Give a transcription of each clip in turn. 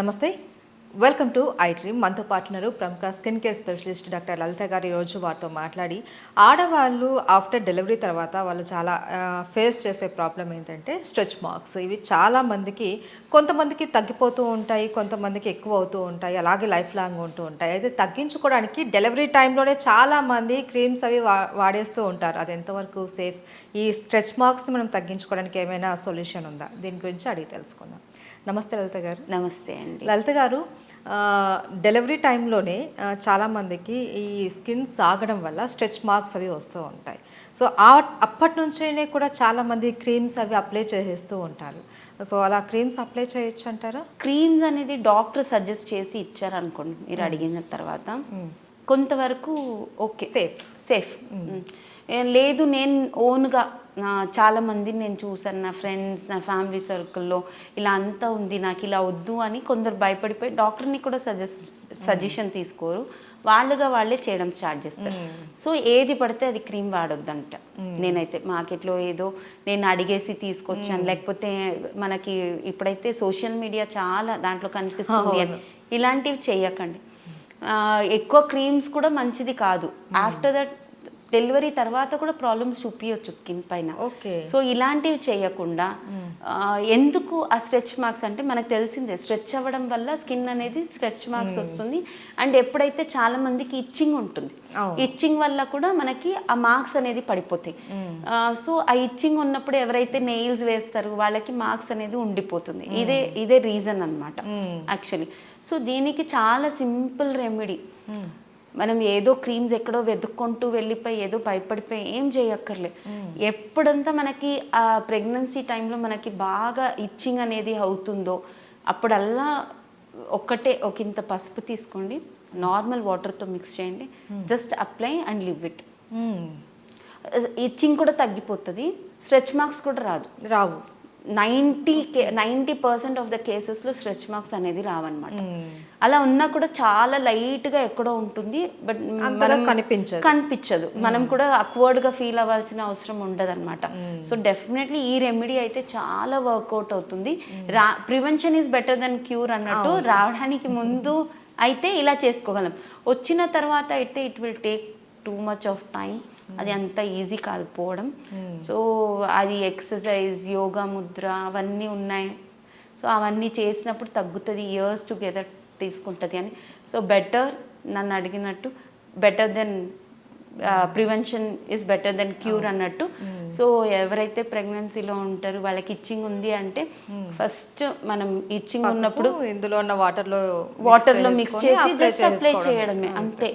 నమస్తే, welcome to I dream. మనతో పాటున్నారు ప్రముఖ స్కిన్ కేర్ స్పెషలిస్ట్ డాక్టర్ లలిత గారు. ఈరోజు వారితో మాట్లాడి ఆడవాళ్ళు ఆఫ్టర్ డెలివరీ తర్వాత వాళ్ళు చాలా ఫేస్ చేసే ప్రాబ్లం ఏంటంటే స్ట్రెచ్ మార్క్స్. ఇవి చాలామందికి, కొంతమందికి తగ్గిపోతూ ఉంటాయి, కొంతమందికి ఎక్కువ అవుతూ ఉంటాయి, అలాగే లైఫ్ లాంగ్ ఉంటూ ఉంటాయి. అయితే తగ్గించుకోవడానికి డెలివరీ టైంలోనే చాలామంది క్రీమ్స్ అవి వాడేస్తూ ఉంటారు. అది ఎంతవరకు సేఫ్? ఈ స్ట్రెచ్ మార్క్స్ని మనం తగ్గించుకోవడానికి ఏమైనా సొల్యూషన్ ఉందా? దీని గురించి అడిగి తెలుసుకుందాం. నమస్తే లలిత గారు. నమస్తే అండి. లలిత గారు, డెలివరీ టైంలోనే చాలామందికి ఈ స్కిన్ సాగడం వల్ల స్ట్రెచ్ మార్క్స్ అవి వస్తూ ఉంటాయి. సో అప్పటి నుంచే కూడా చాలామంది క్రీమ్స్ అవి అప్లై చేసేస్తూ ఉంటారు. సో అలా క్రీమ్స్ అప్లై చేయొచ్చు అంటారా? క్రీమ్స్ అనేది డాక్టర్ సజెస్ట్ చేసి ఇచ్చారనుకోండి, మీరు అడిగిన తర్వాత కొంతవరకు ఓకే, సేఫ్. లేదు, నేను ఓన్గా చాలామందిని నేను చూసాను, నా ఫ్రెండ్స్, నా ఫ్యామిలీ సర్కిల్లో ఇలా అంతా ఉంది, నాకు ఇలా వద్దు అని కొందరు భయపడిపోయి డాక్టర్ని కూడా సజెషన్ తీసుకోరు, వాళ్ళే చేయడం స్టార్ట్ చేస్తారు. సో ఏది పడితే అది క్రీమ్ వాడొద్దంట. నేనైతే మార్కెట్లో ఏదో నేను అడిగేసి తీసుకొచ్చాను, లేకపోతే మనకి ఇప్పుడైతే సోషల్ మీడియా చాలా దాంట్లో కనిపిస్తుంది, ఇలాంటివి చేయకండి. ఎక్కువ క్రీమ్స్ కూడా మంచిది కాదు. ఆఫ్టర్ దట్ డెలివరీ తర్వాత కూడా ప్రాబ్లమ్స్ చూపించవచ్చు స్కిన్ పైన. సో ఇలాంటివి చేయకుండా ఎందుకు ఆ స్ట్రెచ్ మార్క్స్ అంటే మనకు తెలిసిందే, స్ట్రెచ్ అవ్వడం వల్ల స్కిన్ అనేది స్ట్రెచ్ మార్క్స్ వస్తుంది. అండ్ ఎప్పుడైతే చాలా మందికి ఇచ్చింగ్ ఉంటుంది, ఇచ్చింగ్ వల్ల కూడా మనకి ఆ మార్క్స్ అనేది పడిపోతాయి. సో ఆ ఇచ్చింగ్ ఉన్నప్పుడు ఎవరైతే నెయిల్స్ వేస్తారో వాళ్ళకి మార్క్స్ అనేది ఉండిపోతుంది. ఇదే రీజన్ అన్నమాట యాక్చువల్లీ. సో దీనికి చాలా సింపుల్ రెమెడీ. మనం ఏదో క్రీమ్స్ ఎక్కడో వెతుక్కుంటూ వెళ్ళిపోయి ఏదో భయపడిపోయి ఏం చేయక్కర్లే. ఎప్పుడంతా మనకి ఆ ప్రెగ్నెన్సీ టైంలో మనకి బాగా ఇచ్చింగ్ అనేది అవుతుందో అప్పుడల్లా ఒక ఇంత పసుపు తీసుకోండి, నార్మల్ వాటర్తో మిక్స్ చేయండి, just apply and live it. Itching కూడా తగ్గిపోతుంది, స్ట్రెచ్ మార్క్స్ కూడా రావు. 90% ఆఫ్ ద కేసెస్లో స్ట్రెచ్ మార్క్స్ అనేది రావన్నమాట. అలా ఉన్నా కూడా చాలా లైట్గా ఎక్కడో ఉంటుంది, బట్ కనిపించదు. మనం కూడా అక్వర్డ్గా ఫీల్ అవ్వాల్సిన అవసరం ఉండదు అనమాట. సో డెఫినెట్లీ ఈ రెమెడీ అయితే చాలా వర్కౌట్ అవుతుంది. Prevention is better than cure అన్నట్టు, రావడానికి ముందు అయితే ఇలా చేసుకోగలం, వచ్చిన తర్వాత అయితే it will take too much of time. అది అంత ఈజీ కాకపోవడం. సో అది ఎక్సర్సైజ్, యోగా ముద్ర అవన్నీ ఉన్నాయి. సో అవన్నీ చేసినప్పుడు తగ్గుతుంది, ఇయర్స్ టుగెదర్ తీసుకుంటుంది అని. సో బెటర్, నన్ను అడిగినట్టు better than prevention is better than cure అన్నట్టు. సో ఎవరైతే ప్రెగ్నెన్సీలో ఉంటారో వాళ్ళకి ఇచ్చింగ్ ఉంది అంటే ఫస్ట్ మనం ఇచ్చింగ్ ఉన్నప్పుడు ఇందులో ఉన్న వాటర్లో మిక్స్ చేసి జస్ట్ అప్లై చేయడమే, అంతే.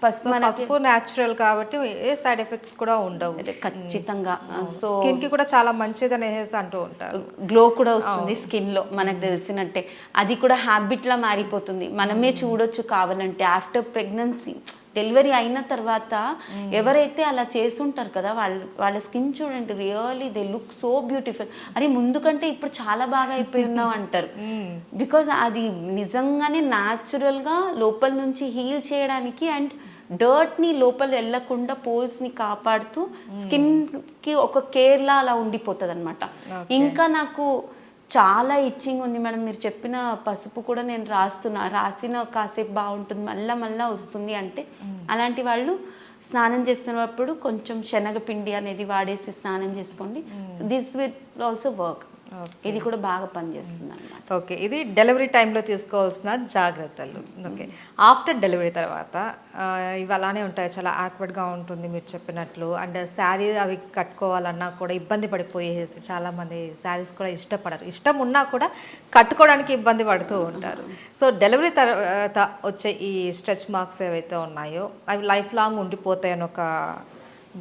పసుపు న్యాచురల్ కాబట్టి ఏ సైడ్ ఎఫెక్ట్స్ కూడా ఉండవు ఖచ్చితంగా. సో స్కిన్ కి కూడా చాలా మంచిది అనేసి అంటూ ఉంటారు. గ్లో కూడా వస్తుంది స్కిన్ లో, మనకు తెలిసినట్టే. అది కూడా హ్యాబిట్ లా మారిపోతుంది. మనమే చూడొచ్చు కావాలంటే. ఆఫ్టర్ ప్రెగ్నెన్సీ, డెలివరీ అయిన తర్వాత ఎవరైతే అలా చేస్తుంటారు కదా, వాళ్ళ స్కిన్ చూడండి, really they look so beautiful. అరే ముందు కంటే ఇప్పుడు చాలా బాగా అయిపోయి ఉన్నావు అంటారు. బికాజ్ అది నిజంగానే న్యాచురల్గా లోపల నుంచి హీల్ చేయడానికి అండ్ డర్ట్ని లోపల వెళ్ళకుండా పోల్స్ని కాపాడుతూ స్కిన్కి ఒక కేర్లా అలా ఉండిపోతుంది అనమాట. ఇంకా నాకు చాలా ఇచ్చింగ్ ఉంది మేడం, మీరు చెప్పిన పసుపు కూడా నేను రాసిన కాసేపు బాగుంటుంది, మళ్ళా వస్తుంది అంటే అలాంటి వాళ్ళు స్నానం చేస్తున్నప్పుడు కొంచెం శనగపిండి అనేది వాడేసి స్నానం చేసుకోండి. This will also work. ఇది కూడా బాగా పనిచేస్తుంది అన్నమాట. ఓకే, ఇది డెలివరీ టైంలో తీసుకోవాల్సిన జాగ్రత్తలు. ఓకే, ఆఫ్టర్ డెలివరీ తర్వాత ఇవి అలానే ఉంటాయి, చాలా ఆక్వర్డ్గా ఉంటుంది మీరు చెప్పినట్లు. అండ్ శారీ అవి కట్టుకోవాలన్నా కూడా ఇబ్బంది పడిపోయేసి చాలామంది శారీస్ కూడా ఇష్టపడరు, ఇష్టం ఉన్నా కూడా కట్టుకోవడానికి ఇబ్బంది పడుతూ ఉంటారు. సో డెలివరీ తర్వాత వచ్చే ఈ స్ట్రెచ్ మార్క్స్ ఏవైతే ఉన్నాయో అవి లైఫ్ లాంగ్ ఉండిపోతాయని ఒక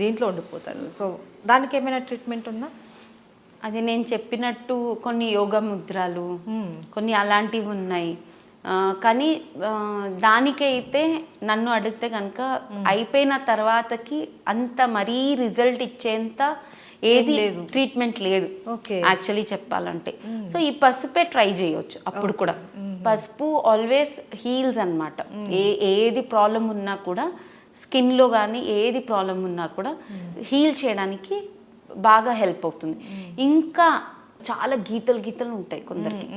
దీంట్లో ఉండిపోతారు. సో దానికి ఏమైనా ట్రీట్మెంట్ ఉందా? అది నేను చెప్పినట్టు కొన్ని యోగా ముద్రలు, కొన్ని అలాంటివి ఉన్నాయి. కానీ దానికైతే నన్ను అడిగితే కనుక అయిపోయిన తర్వాతకి అంత మరీ రిజల్ట్ ఇచ్చేంత ఏది ట్రీట్మెంట్ లేదు యాక్చువల్లీ చెప్పాలంటే. సో ఈ పసుపే ట్రై చేయొచ్చు. అప్పుడు కూడా పసుపు ఆల్వేస్ హీల్స్ అన్నమాట. ఏది ప్రాబ్లం ఉన్నా కూడా స్కిన్లో కానీ ఏది ప్రాబ్లం ఉన్నా కూడా హీల్ చేయడానికి బాగా హెల్ప్ అవుతుంది. ఇంకా చాలా గీతలు గీతలు ఉంటాయి కొందరికి.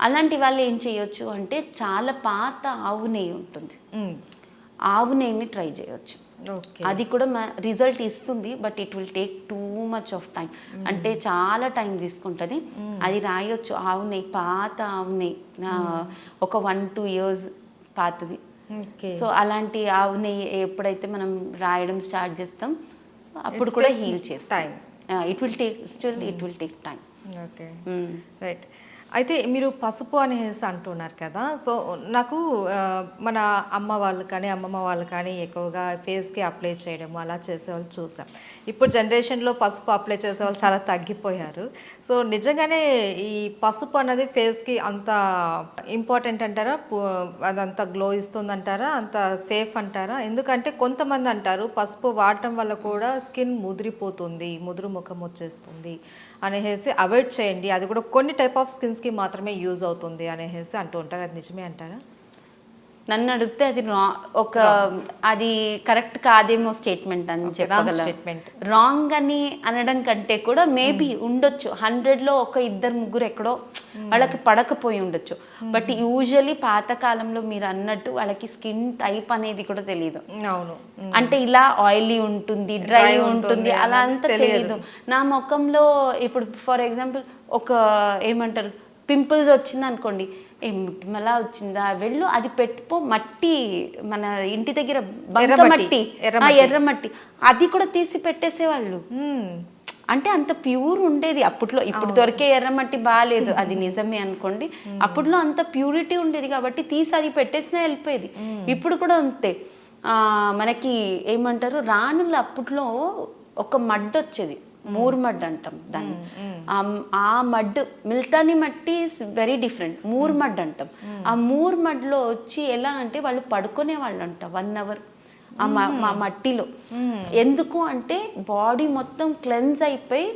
అలాంటి వాళ్ళు ఏం చేయొచ్చు అంటే చాలా పాత ఆవు నెయ్యి ఉంటుంది, ఆవు నెయ్యిని ట్రై చేయొచ్చు. అది కూడా రిజల్ట్ ఇస్తుంది, but it will take too much of time. అంటే చాలా టైం తీసుకుంటుంది. అది రాయొచ్చు, ఆవు నెయ్యి, పాత ఆవు నెయ్యి, ఒక 1-2 years పాతది. సో అలాంటి ఆవు నెయ్యి ఎప్పుడైతే మనం రాయడం స్టార్ట్ చేస్తాం అప్పుడు కూడా హీల్ చేస్తాం. It will take time. Okay, right. అయితే మీరు పసుపు అనేసి అంటున్నారు కదా, సో నాకు మన అమ్మ వాళ్ళు కానీ అమ్మమ్మ వాళ్ళు కానీ ఎక్కువగా ఫేస్కి అప్లై చేయడం అలా చేసేవాళ్ళు చూసాం. ఇప్పుడు జనరేషన్లో పసుపు అప్లై చేసేవాళ్ళు చాలా తగ్గిపోయారు. సో నిజంగానే ఈ పసుపు అన్నది ఫేస్కి అంత ఇంపార్టెంట్ అంటారా? అదంత గ్లో ఇస్తుందంటారా? అంత సేఫ్ అంటారా? ఎందుకంటే కొంతమంది అంటారు పసుపు వాడటం వల్ల కూడా స్కిన్ ముదిరిపోతుంది, ముదురు ముఖం వచ్చేస్తుంది అనేసి అవాయిడ్ చేయండి, అది కూడా కొన్ని టైప్ ఆఫ్ స్కిన్స్కి మాత్రమే యూజ్ అవుతుంది అనేసి అంటూ ఉంటారు. అది నిజమే అంటారా? నన్ను అడిగితే అది అది కరెక్ట్ కాదేమో స్టేట్మెంట్ అని చెప్పగలను. రాంగ్ అని అనడం కంటే కూడా మేబీ ఉండొచ్చు, 100లో 1-2 ఎక్కడో వాళ్ళకి పడకపోయి ఉండొచ్చు. బట్ యూజువలీ పాతకాలంలో మీరు అన్నట్టు వాళ్ళకి స్కిన్ టైప్ అనేది కూడా తెలియదు. అవును, అంటే ఇలా ఆయిలీ ఉంటుంది, డ్రై ఉంటుంది, అలా అంతా తెలియదు. నా ముఖంలో ఇప్పుడు ఫర్ ఎగ్జాంపుల్ ఒక ఏమంటారు పింపుల్స్ వచ్చింది అనుకోండి, మళ్ళా వచ్చిందా వెళ్ళు అది పెట్టుకో, మట్టి మన ఇంటి దగ్గర మట్టి, ఎర్రమట్టి అది కూడా తీసి పెట్టేసేవాళ్ళు. అంటే అంత ప్యూర్ ఉండేది అప్పట్లో. ఇప్పుడు దొరికే ఎర్రమట్టి బాగాలేదు, అది నిజమే అనుకోండి. అప్పట్లో అంత ప్యూరిటీ ఉండేది కాబట్టి తీసి అది పెట్టేసినా వెళ్ళిపోయేది. ఇప్పుడు కూడా అంతే. మనకి ఏమంటారు రాణులు అప్పట్లో ఒక మడ్డు వచ్చేది, మూర్మడ్ అంటాం దాన్ని. ఆ మడ్ మిల్తాని మట్టి ఇస్ వెరీ డిఫరెంట్, మూర్మడ్ అంటాం. ఆ మూర్మడ్లో వచ్చి ఎలా అంటే వాళ్ళు పడుకునే వాళ్ళు అంట 1 hour ఆ మట్టిలో. ఎందుకు అంటే బాడీ మొత్తం క్లెన్స్ అయిపోయి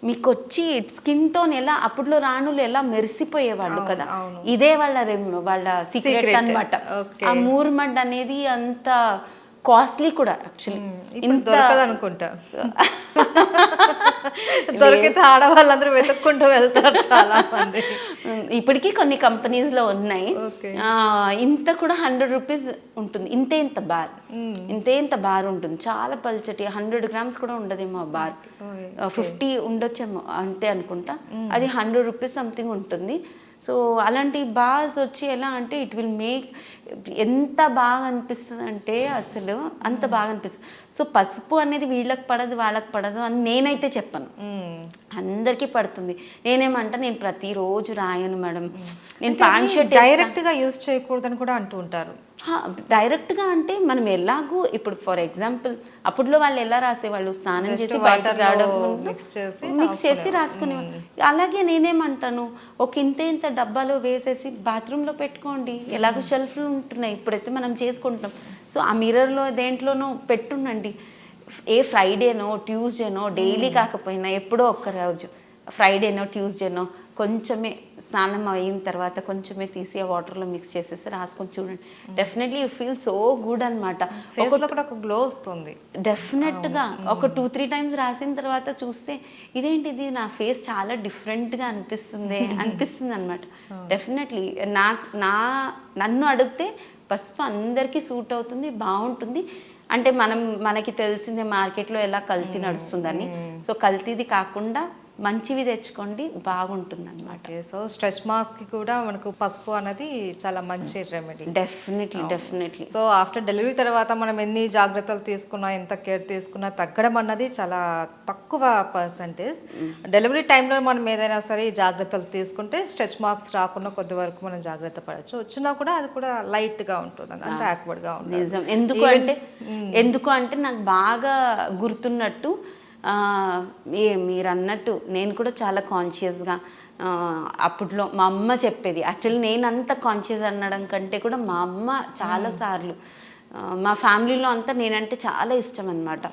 మీకు వచ్చి స్కిన్ టోన్ ఎలా అప్పట్లో రాణులు ఎలా మెరిసిపోయేవాళ్ళు కదా, ఇదే వాళ్ళ సీక్రెట్ అన్నమాట. ఆ మూర్మడ్ అనేది అంత కాస్ట్లీ కూడా యాక్చువల్లీ. దొరకదు అనుకుంటా, దొరికితే ఆడవాళ్ళందరూ వెతుక్కుంటూ వెళ్తారు చాలా మంది. ఇప్పటికీ కొన్ని కంపెనీస్లో ఉన్నాయి. ఇంత కూడా 100 rupees ఉంటుంది, ఇంత బార్ ఉంటుంది, చాలా పల్చటి. 100 grams కూడా ఉండదేమో ఆ బార్, 50 ఉండొచ్చేమో అంతే అనుకుంటా. అది 100 rupees సంథింగ్ ఉంటుంది. సో అలాంటి బార్స్ వచ్చి ఎలా అంటే ఇట్ విల్ మేక్ ఎంత బాగా అనిపిస్తుంది అంటే అసలు అంత బాగా అనిపిస్తుంది. సో పసుపు అనేది వీళ్ళకి పడదు వాళ్ళకి పడదు అని నేనైతే చెప్పను, అందరికీ పడుతుంది. నేనేమంటా నేను ప్రతిరోజు రాయను మేడం, నేను ప్యాంట్ షర్ట్ డైరెక్ట్గా యూజ్ చేయకూడదని కూడా అంటూ ఉంటారు. డైరెక్ట్గా అంటే మనం ఎలాగూ ఇప్పుడు ఫర్ ఎగ్జాంపుల్ అప్పట్లో వాళ్ళు ఎలా రాసేవాళ్ళు, స్నానం చేసి బయటకు రావడం మిక్స్ చేసి రాసుకునేవాళ్ళు. అలాగే నేనేమంటాను ఒక ఇంత డబ్బాలో వేసేసి బాత్రూంలో పెట్టుకోండి, ఎలాగో షెల్ఫ్లు ఉంటున్నాయి ఇప్పుడైతే మనం చేసుకుంటాం. సో ఆ మిర్రర్లో దేంట్లోనో పెట్టుండండి. ఏ ఫ్రైడేనో ట్యూస్డేనో డైలీ కాకపోయినా ఎప్పుడో ఒక్క రోజు ఫ్రైడేనో ట్యూస్డేనో కొంచెమే స్నానం అయిన తర్వాత కొంచెమే తీసి ఆ వాటర్లో మిక్స్ చేసేసి రాసుకొని చూడండి, definitely you feel so good అనమాట. కూడా ఒక గ్లో వస్తుంది డెఫినెట్గా. ఒక 2-3 times రాసిన తర్వాత చూస్తే ఇదేంటిది నా ఫేస్ చాలా డిఫరెంట్గా అనిపిస్తుంది అనమాట. డెఫినెట్లీ నన్ను అడిగితే పసుపు అందరికీ సూట్ అవుతుంది, బాగుంటుంది. అంటే మనకి తెలిసిందే మార్కెట్లో ఎలా కల్తీ నడుస్తుందని. సో కల్తీది కాకుండా మంచివి తెచ్చుకోండి, బాగుంటుంది అనమాట. సో స్ట్రెచ్ మాస్క్ కూడా మనకు పసుపు అనేది చాలా మంచి remedy. Definitely. So after delivery తర్వాత మనం ఎన్ని జాగ్రత్తలు తీసుకున్నా, ఎంత కేర్ తీసుకున్నా తగ్గడం అన్నది చాలా తక్కువ పర్సంటేజ్. డెలివరీ టైంలో మనం ఏదైనా సరే జాగ్రత్తలు తీసుకుంటే స్ట్రెచ్ మార్క్స్ రాకుండా కొద్ది వరకు మనం జాగ్రత్త పడవచ్చు. వచ్చినా కూడా అది కూడా లైట్గా ఉంటుంది, అంత యాక్వర్డ్గా ఉంటుంది. నిజం. ఎందుకు అంటే నాకు బాగా గుర్తున్నట్టు మీరు అన్నట్టు నేను కూడా చాలా కాన్షియస్గా అప్పట్లో మా అమ్మ చెప్పేది. యాక్చువల్లీ నేను అంత కాన్షియస్ అనడం కంటే కూడా మా అమ్మ చాలాసార్లు మా ఫ్యామిలీలో అంతా నేనంటే చాలా ఇష్టం అనమాట.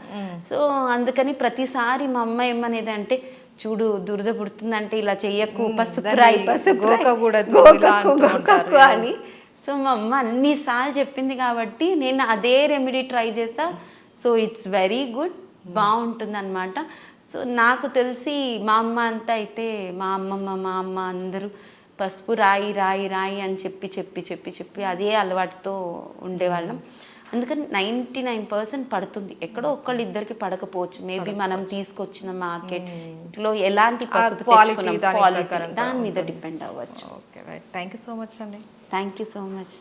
సో అందుకని ప్రతిసారి మా అమ్మ ఏమనేది అంటే చూడు దురద పుడుతుందంటే ఇలా చెయ్యకు, పసుపు అని. సో మా అమ్మ అన్నిసార్లు చెప్పింది కాబట్టి నేను అదే రెమెడీ ట్రై చేసా. సో ఇట్స్ వెరీ గుడ్, బాగుంటుంది అనమాట. సో నాకు తెలిసి మా అమ్మ అంతా అయితే మా అమ్మమ్మ మా అమ్మ అందరూ పసుపు రాయి రాయి రాయి అని చెప్పి చెప్పి చెప్పి చెప్పి అదే అలవాటుతో ఉండేవాళ్ళం. అందుకని 99% పడుతుంది. ఎక్కడో ఒక్కళ్ళు ఇద్దరికి పడకపోవచ్చు. మేబీ మనం తీసుకొచ్చిన మార్కెట్లో ఎలాంటి పసుపు తెచ్చుకున్నాం, క్వాలిటీ దాని మీద డిపెండ్ అవ్వచ్చు. Okay right, thank you so much అండి. Thank you so much.